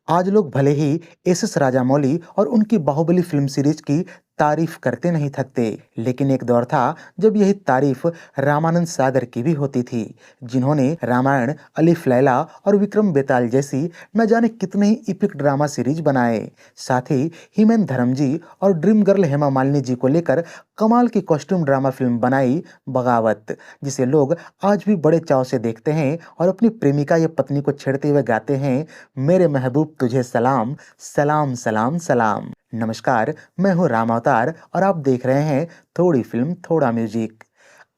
आज लोग भले ही एस राजामौली और उनकी बाहुबली फिल्म सीरीज की तारीफ करते नहीं थकते, लेकिन एक दौर था जब यही तारीफ रामानंद सागर की भी होती थी, जिन्होंने रामायण, अलिफ लैला और विक्रम बेताल जैसी न जाने कितने ही इपिक ड्रामा सीरीज बनाए। साथ ही हिमेन धर्मजी और ड्रीम गर्ल हेमा मालिनी जी को लेकर कमाल की कॉस्ट्यूम ड्रामा फिल्म बनाई बगावत, जिसे लोग आज भी बड़े चाव से देखते हैं और अपनी प्रेमिका या पत्नी को छेड़ते हुए गाते हैं, मेरे महबूब तुझे सलाम सलाम सलाम सलाम। नमस्कार, मैं हूँ राम अवतार और आप देख रहे हैं थोड़ी फिल्म थोड़ा म्यूजिक।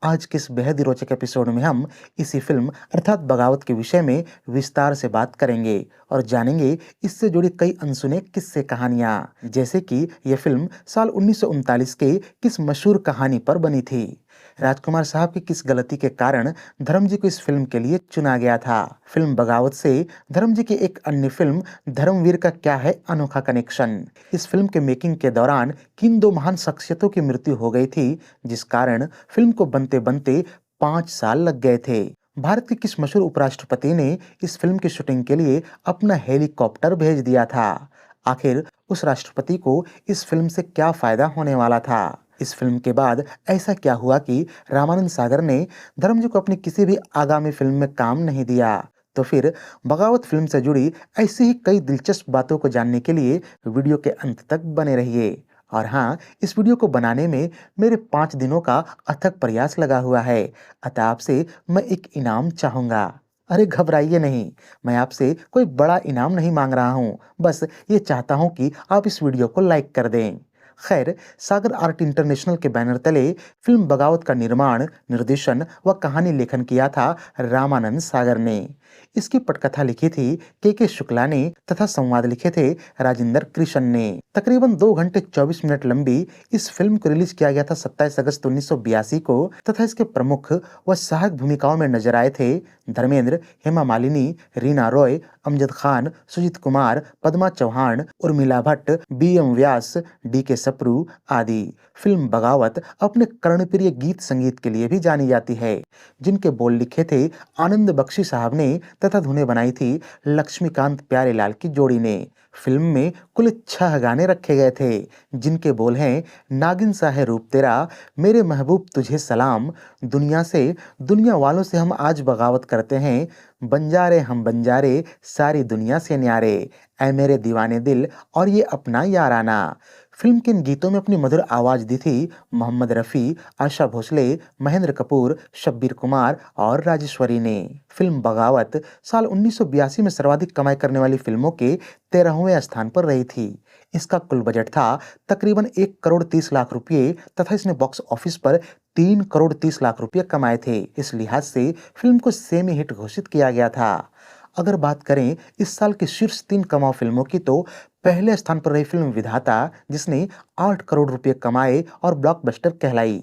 आज के इस बेहद ही रोचक एपिसोड में हम इसी फिल्म अर्थात बगावत के विषय में विस्तार से बात करेंगे और जानेंगे इससे जुड़ी कई अनसुने किस्से कहानियां, जैसे कि यह फिल्म साल 1939 के किस मशहूर कहानी पर बनी थी, राजकुमार साहब की किस गलती के कारण धर्म जी को इस फिल्म के लिए चुना गया था। फिल्म बगावत से धर्म जी की एक अन्य फिल्म धर्मवीर का क्या है अनोखा कनेक्शन। इस फिल्म के मेकिंग के दौरान किन दो महान शख्सियतों की मृत्यु हो गई थी, जिस कारण फिल्म को बनते बनते 5 साल लग गए थे। भारत के किस मशहूर उपराष्ट्रपति ने इस फिल्म की शूटिंग के लिए अपना हेलीकॉप्टर भेज दिया था। आखिर उस राष्ट्रपति को इस फिल्म से क्या फायदा होने वाला था। इस फिल्म के बाद ऐसा क्या हुआ कि रामानंद सागर ने धर्मजी को अपनी किसी भी आगामी फिल्म में काम नहीं दिया। तो फिर बगावत फिल्म से जुड़ी ऐसी ही कई दिलचस्प बातों को जानने के लिए वीडियो के अंत तक बने रहिए। और हाँ, इस वीडियो को बनाने में मेरे 5 दिनों का अथक प्रयास लगा हुआ है, अतः आपसे मैं एक इनाम चाहूंगा। अरे घबराइए नहीं, मैं आपसे कोई बड़ा इनाम नहीं मांग रहा हूँ, बस ये चाहता हूँ कि आप इस वीडियो को लाइक कर दें। खैर, सागर आर्ट इंटरनेशनल के बैनर तले फिल्म बगावत का निर्माण, निर्देशन व कहानी लेखन किया था रामानंद सागर ने। इसकी पटकथा लिखी थी के शुक्ला ने तथा संवाद लिखे थे राजेंद्र कृष्ण ने। तकरीबन 2 घंटे 24 मिनट लंबी इस फिल्म को रिलीज किया गया था 27 अगस्त 1982 को तथा इसके प्रमुख व सहायक भूमिकाओं में नजर आए थे धर्मेंद्र, हेमा मालिनी, रीना रॉय, अमजद खान, सुजीत कुमार, पद्मा चौहान, उर्मिला भट्ट, बी.एम. व्यास, डी.के. सप्रू आदि। फिल्म बगावत अपने कर्णप्रिय गीत संगीत के लिए भी जानी जाती है, जिनके बोल लिखे थे आनंद बख्शी साहब ने तथा धुनें बनाई थी लक्ष्मीकांत प्यारेलाल की जोड़ी ने। फिल्म में कुल 6 गाने रखे गए थे, जिनके बोल हैं नागिन सा है रूप तेरा, मेरे महबूब तुझे सलाम, दुनिया से दुनिया वालों से हम आज बगावत करते हैं, बंजारे हम बंजारे सारी दुनिया से न्यारे, ऐ मेरे दीवाने दिल और ये अपना याराना। फिल्म के इन गीतों में अपनी मधुर आवाज दी थी मोहम्मद रफ़ी, आशा भोसले, महेंद्र कपूर, शब्बीर कुमार और राजेश्वरी ने। फिल्म बगावत साल 1982 में सर्वाधिक कमाई करने वाली फिल्मों के 13वें स्थान पर रही थी। इसका कुल बजट था तकरीबन 1 करोड़ 30 लाख रुपये तथा इसने बॉक्स ऑफिस पर 3 करोड़ 30 लाख रुपये कमाए थे। इस लिहाज से फिल्म को सेमी हिट घोषित किया गया था। अगर बात करें इस साल की शीर्ष 3 कमाऊ फिल्मों की, तो पहले स्थान पर रही फिल्म विधाता, जिसने 8 करोड़ रुपए कमाए और ब्लॉकबस्टर कहलाई।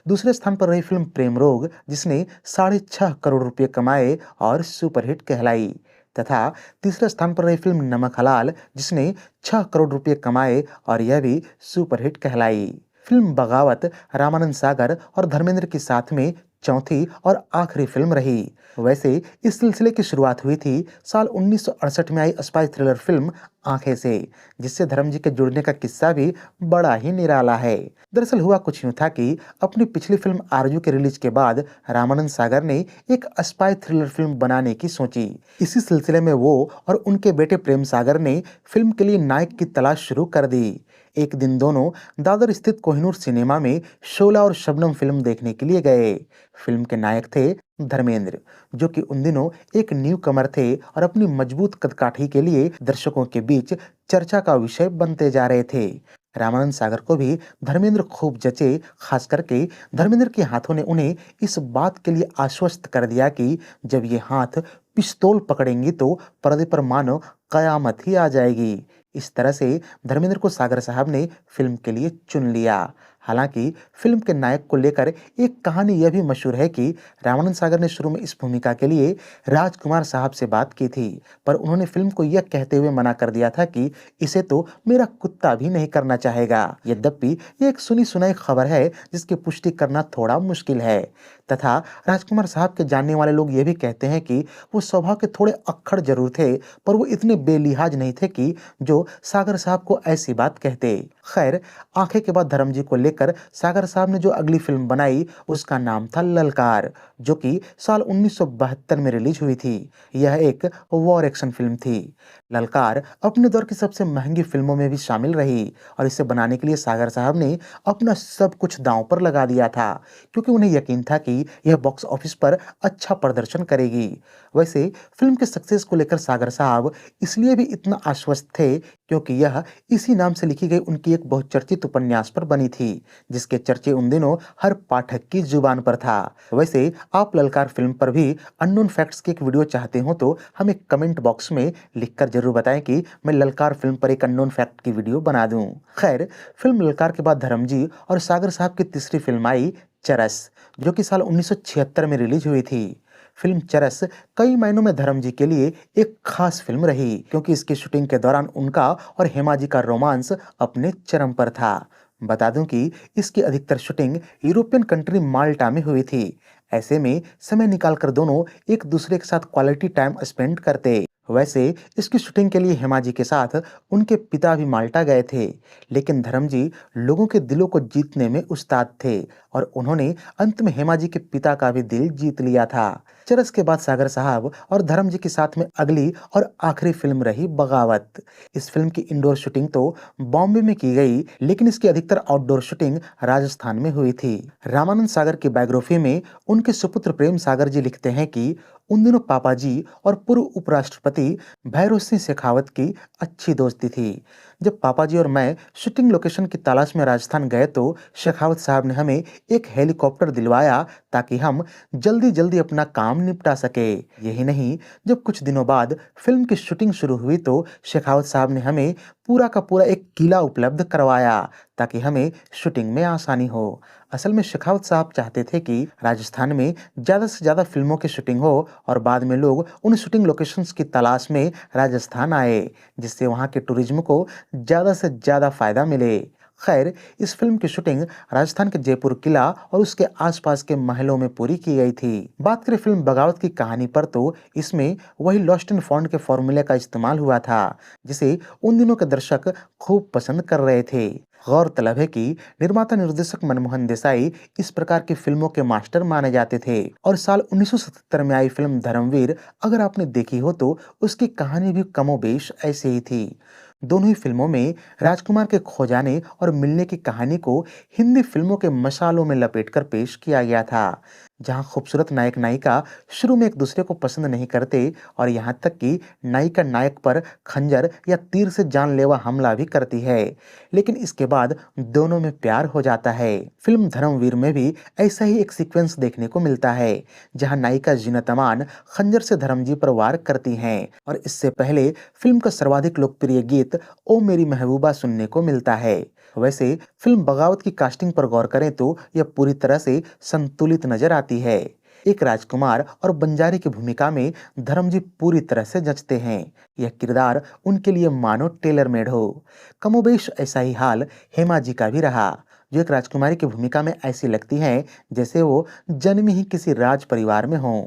दूसरे स्थान पर रही फिल्म प्रेम रोग, जिसने 6.5 करोड़ रुपए कमाए और सुपरहिट कहलाई। तथा तीसरे स्थान पर रही फिल्म नमक हलाल, जिसने 6 करोड़ रुपए कमाए और यह भी सुपरहिट कहलाई। फिल्म बगावत रामानंद सागर और धर्मेंद्र के साथ में चौथी और आखिरी फिल्म रही। वैसे इस सिलसिले की शुरुआत हुई थी साल 1968 में आई स्पाई थ्रिलर फिल्म आंखें से, जिससे धर्म जी के जुड़ने का किस्सा भी बड़ा ही निराला है। दरअसल हुआ कुछ यूं था कि अपनी पिछली फिल्म आरजू के रिलीज के बाद रामानंद सागर ने एक स्पाई थ्रिलर फिल्म बनाने की सोची। इसी सिलसिले में वो और उनके बेटे प्रेम सागर ने फिल्म के लिए नायक की तलाश शुरू कर दी। एक दिन दोनों दादर स्थित कोहिनूर सिनेमा में शोला और शबनम फिल्म देखने के लिए गए। फिल्म के नायक थे धर्मेंद्र, जो कि उन दिनों एक न्यू कमर थे और अपनी मजबूत कदकाठी के लिए दर्शकों के बीच चर्चा का विषय बनते जा रहे थे। रामानंद सागर को भी धर्मेंद्र खूब जचे, खास करके धर्मेंद्र के हाथों ने उन्हें इस बात के लिए आश्वस्त कर दिया कि जब ये हाथ पिस्तौल पकड़ेंगी तो पर्दे पर मानो कयामत ही आ जाएगी। इस तरह से धर्मेंद्र को सागर साहब ने फिल्म के लिए चुन लिया। हालांकि फिल्म के नायक को लेकर एक कहानी यह भी मशहूर है कि रामानंद सागर ने शुरू में इस भूमिका के लिए राजकुमार साहब से बात की थी, पर उन्होंने फिल्म को यह कहते हुए मना कर दिया था कि इसे तो मेरा कुत्ता भी नहीं करना चाहेगा। यद्यपि ये एक सुनी सुनाई खबर है, जिसकी पुष्टि करना थोड़ा मुश्किल है। तथा राजकुमार साहब के जानने वाले लोग ये भी कहते हैं कि वो स्वभाव के थोड़े अक्खड़ जरूर थे, पर वो इतने बेलिहाज नहीं थे कि जो सागर साहब को ऐसी बात कहते। खैर, आंखें के बाद धर्म जी को लेकर सागर साहब ने जो अगली फिल्म बनाई उसका नाम था ललकार, जो कि साल 1972 में रिलीज हुई थी। यह एक वॉर एक्शन फिल्म थी। ललकार अपने दौर की सबसे महंगी फिल्मों में भी शामिल रही और इसे बनाने के लिए सागर साहब ने अपना सब कुछ दांव पर लगा दिया था, क्योंकि उन्हें यकीन था कि यह बॉक्स ऑफिस पर अच्छा प्रदर्शन करेगी। वैसे फिल्म के सक्सेस को लेकर सागर साहब इसलिए भी इतना आश्वस्त थे क्योंकि यह इसी नाम से लिखी गई उनकी एक बहुचर्चित उपन्यास पर बनी थी, जिसके चर्चे उन दिनों हर पाठक की जुबान पर था। वैसे आप ललकार फिल्म पर भी अननोन फैक्ट्स की एक वीडियो चाहते हो तो हमें कमेंट बॉक्स में लिखकर जरूर बताएं कि मैं ललकार फिल्म पर एक अननोन फैक्ट की वीडियो बना दूं। खैर, फिल्म ललकार के बाद धर्मजी और सागर साहब की तीसरी फिल्म आई चरस, जो कि साल 1976 में रिलीज हुई थी। फिल्म चरस कई मायनों में धर्म जी के लिए एक खास फिल्म रही, क्योंकि इसकी शूटिंग के दौरान उनका और हेमा जी का रोमांस अपने चरम पर था। बता दूं कि इसकी अधिकतर शूटिंग यूरोपियन कंट्री माल्टा में हुई थी। ऐसे में समय निकालकर दोनों एक दूसरे के साथ क्वालिटी टाइम स्पेंड करते। वैसे इसकी शूटिंग के लिए हेमा जी के साथ उनके पिता भी माल्टा गए थे, लेकिन धर्म जी लोगों के दिलों को जीतने में उस्ताद थे और उन्होंने अंत में हेमा जी के पिता का भी दिल जीत लिया था। चरस के बाद सागर साहब और धर्म जी के साथ में अगली और आखिरी फिल्म रही बगावत। इस फिल्म की इंडोर शूटिंग तो बॉम्बे में की गई, लेकिन इसकी अधिकतर आउटडोर शूटिंग राजस्थान में हुई थी। रामानंद सागर की बायोग्राफी में उनके सुपुत्र प्रेम सागर जी लिखते हैं कि उन दिनों पापा जी और पूर्व उपराष्ट्रपति भैरों सिंह शेखावत की अच्छी दोस्ती थी। जब पापा जी और मैं शूटिंग लोकेशन की तलाश में राजस्थान गए तो शेखावत साहब ने हमें एक हेलीकॉप्टर दिलवाया ताकि हम जल्दी जल्दी अपना काम निपटा सके। यही नहीं, जब कुछ दिनों बाद फिल्म की शूटिंग शुरू हुई तो शेखावत साहब ने हमें पूरा का पूरा एक किला उपलब्ध करवाया ताकि हमें शूटिंग में आसानी हो। असल में शेखावत साहब चाहते थे कि राजस्थान में ज्यादा से ज्यादा फिल्मों की शूटिंग हो और बाद में लोग उन शूटिंग लोकेशंस की तलाश में राजस्थान आए, जिससे वहां के टूरिज्म को ज्यादा से ज्यादा फायदा मिले। खैर, इस फिल्म की शूटिंग राजस्थान के जयपुर किला और उसके आसपास के महलों में पूरी की गई थी। बात करें फिल्म बगावत की कहानी पर तो इसमें वही लॉस्ट एंड फाउंड के फॉर्मूले का इस्तेमाल हुआ था, जिसे उन दिनों के दर्शक खूब पसंद कर रहे थे। गौरतलब है कि निर्माता निर्देशक मनमोहन देसाई इस प्रकार की फिल्मों के मास्टर माने जाते थे और साल 1977 में आई फिल्म धर्मवीर अगर आपने देखी हो तो उसकी कहानी भी कमोबेश ऐसे ही थी। दोनों ही फिल्मों में राजकुमार के खो जाने और मिलने की कहानी को हिंदी फिल्मों के मसालों में लपेटकर पेश किया गया था, जहां खूबसूरत नायक नायिका शुरू में एक दूसरे को पसंद नहीं करते और यहां तक कि नायिका नायक पर खंजर या तीर से जानलेवा हमला भी करती है, लेकिन इसके बाद दोनों में प्यार हो जाता है। फिल्म धर्मवीर में भी ऐसा ही एक सीक्वेंस देखने को मिलता है, जहां नायिका जीनत अमान खंजर से धर्मजी पर वार करती हैं और इससे पहले फिल्म का सर्वाधिक लोकप्रिय गीत ओ मेरी महबूबा सुनने को मिलता है। वैसे फिल्म बगावत की कास्टिंग पर गौर करें तो यह पूरी तरह से संतुलित नजर आती है। एक राजकुमार और बंजारे की भूमिका में धर्मजी पूरी तरह से जचते हैं। यह किरदार उनके लिए मानो टेलर मेड हो। कमोबेश ऐसा ही हाल हेमा जी का भी रहा, जो एक राजकुमारी की भूमिका में ऐसी लगती हैं जैसे वो जन्म ही किसी राज परिवार में हों।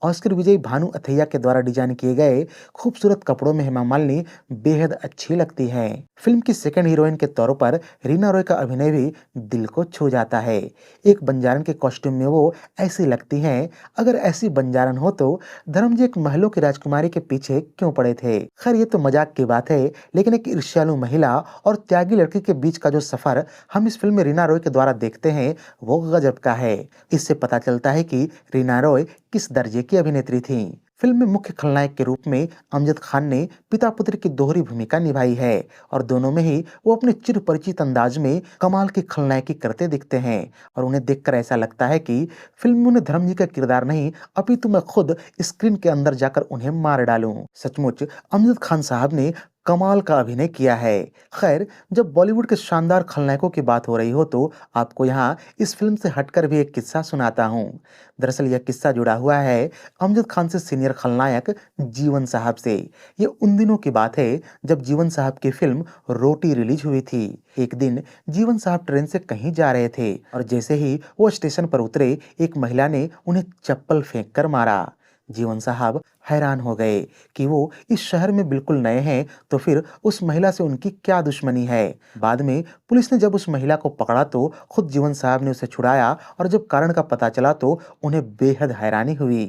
ऑस्कर विजयी भानु अथैया के द्वारा डिजाइन किए गए खूबसूरत कपड़ों में हेमा मालिनी बेहद अच्छी लगती हैं। फिल्म की सेकंड हीरोइन के तौर पर रीना रॉय का अभिनय भी दिल को छू जाता है। एक बंजारन के कॉस्ट्यूम में वो ऐसी लगती हैं, अगर ऐसी बंजारन हो तो धर्मजी एक महलों की राजकुमारी के पीछे क्यों पड़े थे। खैर, ये तो मजाक की बात है, लेकिन एक ईर्ष्यालु महिला और त्यागी लड़की के बीच का जो सफर हम इस फिल्म में रीना रॉय के द्वारा देखते हैं वो गजब का है। इससे पता चलता है कि रीना रॉय किस दर्जे की अभिनेत्री थीं। फिल्म में मुख्य खलनायक के रूप में अमजद खान ने पिता पुत्र की दोहरी भूमिका निभाई है और दोनों में ही वो अपने चिर परिचित अंदाज में कमाल की खलनायकी करते दिखते हैं और उन्हें देखकर ऐसा लगता है कि फिल्म में उन्हें धर्मजी का किरदार नहीं अपितु मैं खुद स्क्रीन के अंदर जाकर उन्हें मार डालूं। सचमुच अमजद खान साहब ने कमाल का अभिनय किया है। खैर, जब बॉलीवुड के शानदार खलनायकों की बात हो रही हो तो आपको यहाँ इस फिल्म से हटकर भी एक किस्सा सुनाता हूँ। दरअसल यह किस्सा जुड़ा हुआ है अमजद खान से सीनियर खलनायक जीवन साहब से। ये उन दिनों की बात है जब जीवन साहब की फिल्म रोटी रिलीज हुई थी। एक दिन जीवन साहब ट्रेन से कहीं जा रहे थे और जैसे ही वो स्टेशन पर उतरे, एक महिला ने उन्हें चप्पल फेंक कर मारा। जीवन साहब हैरान हो गए कि वो इस शहर में बिल्कुल नए हैं, तो फिर उस महिला से उनकी क्या दुश्मनी है। बाद में पुलिस ने जब उस महिला को पकड़ा तो खुद जीवन साहब ने उसे छुड़ाया और जब कारण का पता चला तो उन्हें बेहद हैरानी हुई।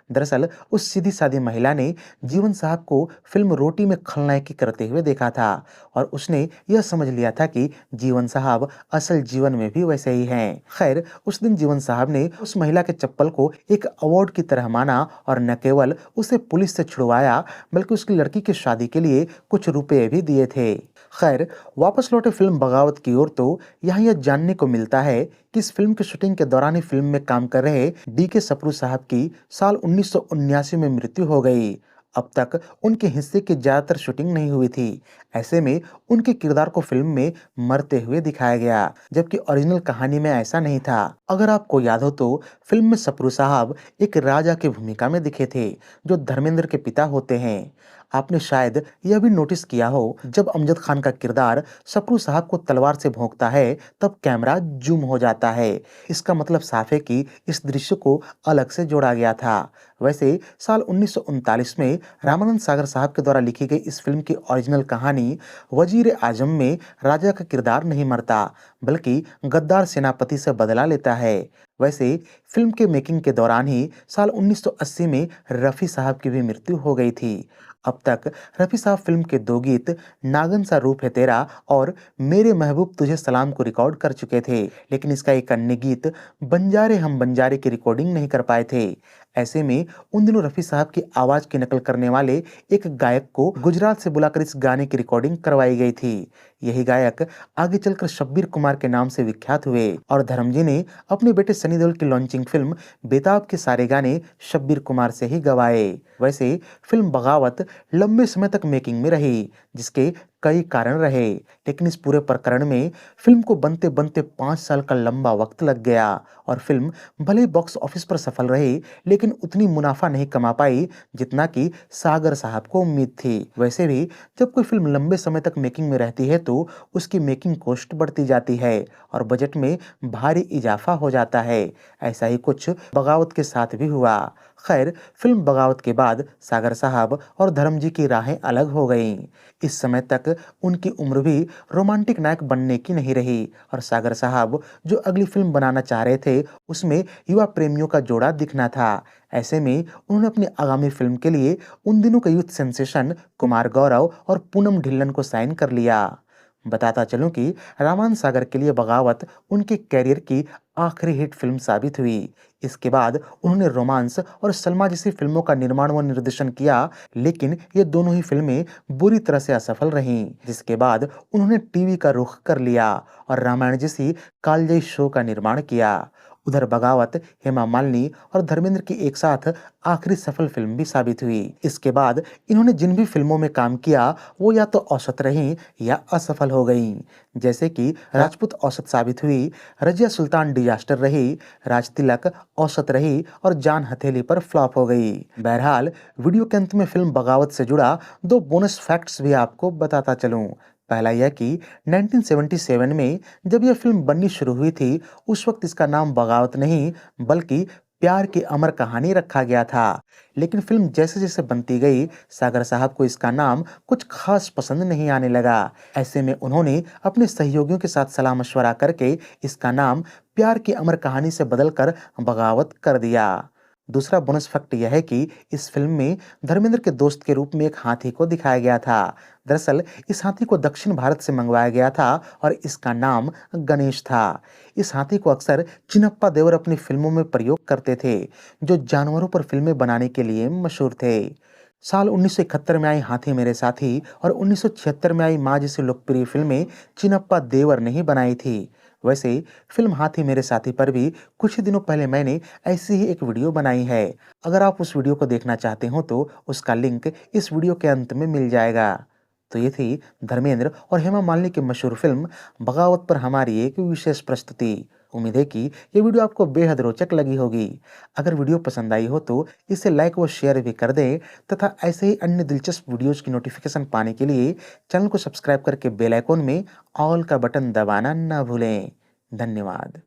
दरअसल उस सीधी सादी महिला ने जीवन साहब को फिल्म रोटी में खलनायकी करते हुए देखा था और उसने यह समझ लिया था कि जीवन साहब असल जीवन में भी वैसे ही हैं। खैर, उस दिन जीवन साहब ने उस महिला के चप्पल को एक अवार्ड की तरह माना और न केवल उसे पुलिस से छुड़वाया बल्कि उसकी लड़की की शादी के लिए कुछ रुपए भी दिए थे। खैर, वापस लौटे फिल्म बगावत की ओर तो यहाँ यह जानने को मिलता है कि इस फिल्म की शूटिंग के दौरान ही फिल्म में काम कर रहे डी.के. सप्रू साहब की साल 1979 में मृत्यु हो गई। अब तक उनके हिस्से की ज्यादातर शूटिंग नहीं हुई थी। ऐसे में उनके किरदार को फिल्म में मरते हुए दिखाया गया, जबकि ओरिजिनल कहानी में ऐसा नहीं था। अगर आपको याद हो तो फिल्म में सप्रू साहब एक राजा की भूमिका में दिखे थे, जो धर्मेंद्र के पिता होते हैं। आपने शायद यह भी नोटिस किया हो, जब अमजद खान का किरदार सप्रू साहब को तलवार से भोंकता है तब कैमरा जूम हो जाता है। इसका मतलब साफ है कि इस दृश्य को अलग से जोड़ा गया था। वैसे साल 1939 में रामानंद सागर साहब के द्वारा लिखी गई इस फिल्म की ओरिजिनल कहानी वजीर आजम में राजा का किरदार नहीं मरता बल्कि गद्दार सेनापति से बदला लेता है। वैसे फिल्म के मेकिंग के दौरान ही साल 1980 में रफी साहब की भी मृत्यु हो गई थी। अब तक रफी साहब फिल्म के दो गीत नागन सा रूप है तेरा और मेरे महबूब तुझे सलाम को रिकॉर्ड कर चुके थे, लेकिन इसका एक अन्य गीत बंजारे हम बंजारे की रिकॉर्डिंग नहीं कर पाए थे। ऐसे में उन दिनों रफी साहब की आवाज की नकल करने वाले एक गायक को गुजरात से बुलाकर इस गाने की रिकॉर्डिंग करवाई गई थी। यही गायक आगे चलकर शब्बीर कुमार के नाम से विख्यात हुए और धर्मजी ने अपने बेटे सनी देओल की लॉन्चिंग फिल्म बेताब के सारे गाने शब्बीर कुमार से ही गवाए। वैसे फिल्म बगावत लंबे समय तक मेकिंग में रही, जिसके कई कारण रहे, लेकिन इस पूरे प्रकरण में फिल्म को बनते बनते 5 साल का लंबा वक्त लग गया और फिल्म भले ही बॉक्स ऑफिस पर सफल रही, लेकिन उतनी मुनाफा नहीं कमा पाई जितना कि सागर साहब को उम्मीद थी। वैसे भी जब कोई फिल्म लंबे समय तक मेकिंग में रहती है तो उसकी मेकिंग कॉस्ट बढ़ती जाती है और बजट में भारी इजाफा हो जाता है। ऐसा ही कुछ बगावत के साथ भी हुआ। खैर, फिल्म बगावत के बाद सागर साहब और धर्मजी की राहें अलग हो गईं। इस समय तक उनकी उम्र भी रोमांटिक नायक बनने की नहीं रही और सागर साहब जो अगली फिल्म बनाना चाह रहे थे उसमें युवा प्रेमियों का जोड़ा दिखना था। ऐसे में उन्होंने अपनी आगामी फिल्म के लिए उन दिनों के यूथ सेंसेशन कुमार गौरव और पूनम ढिल्लन को साइन कर लिया। बताता चलूं कि रामानंद सागर के लिए बगावत उनके कैरियर की आखिरी हिट फिल्म साबित हुई। इसके बाद उन्होंने रोमांस और सलमा जैसी फिल्मों का निर्माण व निर्देशन किया, लेकिन ये दोनों ही फिल्में बुरी तरह से असफल रहीं। जिसके बाद उन्होंने टीवी का रुख कर लिया और रामायण जैसी कालजयी शो का निर्माण किया। उधर बगावत हेमा मालिनी और धर्मेंद्र की एक साथ आखिरी सफल फिल्म भी साबित हुई। इसके बाद इन्होंने जिन भी फिल्मों में काम किया वो या तो औसत रहीं या असफल हो गईं। जैसे कि राजपूत औसत साबित हुई, रजिया सुल्तान डिजास्टर रही, राज तिलक औसत रही और जान हथेली पर फ्लॉप हो गई। बहरहाल, वीडियो के अंत में फिल्म बगावत से जुड़ा दो बोनस फैक्ट्स भी आपको बताता चलूं। पहला यह कि 1977 में जब यह फिल्म बननी शुरू हुई थी उस वक्त इसका नाम बगावत नहीं बल्कि प्यार की अमर कहानी रखा गया था, लेकिन फिल्म जैसे जैसे बनती गई सागर साहब को इसका नाम कुछ खास पसंद नहीं आने लगा। ऐसे में उन्होंने अपने सहयोगियों के साथ सलाह मशवरा करके इसका नाम प्यार की अमर कहानी से बदलकर बगावत कर दिया। दूसरा बोनस फैक्ट यह है कि इस फिल्म में धर्मेंद्र के दोस्त के रूप में एक हाथी को दिखाया गया था। दरअसल इस हाथी को दक्षिण भारत से मंगवाया गया था और इसका नाम गणेश था। इस हाथी को अक्सर चिन्नप्पा देवर अपनी फिल्मों में प्रयोग करते थे, जो जानवरों पर फिल्में बनाने के लिए मशहूर थे। साल 1971 में आई हाथी मेरे साथी और 1976 में आई माँ जैसी लोकप्रिय फिल्में चिन्नप्पा देवर ने ही बनाई थी। वैसे फिल्म हाथी मेरे साथी पर भी कुछ ही दिनों पहले मैंने ऐसी ही एक वीडियो बनाई है। अगर आप उस वीडियो को देखना चाहते हो तो उसका लिंक इस वीडियो के अंत में मिल जाएगा। तो ये थी धर्मेंद्र और हेमा मालिनी की मशहूर फिल्म बगावत पर हमारी एक विशेष प्रस्तुति। उम्मीद है कि ये वीडियो आपको बेहद रोचक लगी होगी। अगर वीडियो पसंद आई हो तो इसे लाइक व शेयर भी कर दें तथा ऐसे ही अन्य दिलचस्प वीडियोज की नोटिफिकेशन पाने के लिए चैनल को सब्सक्राइब करके बेल आइकन में ऑल का बटन दबाना न भूलें। धन्यवाद।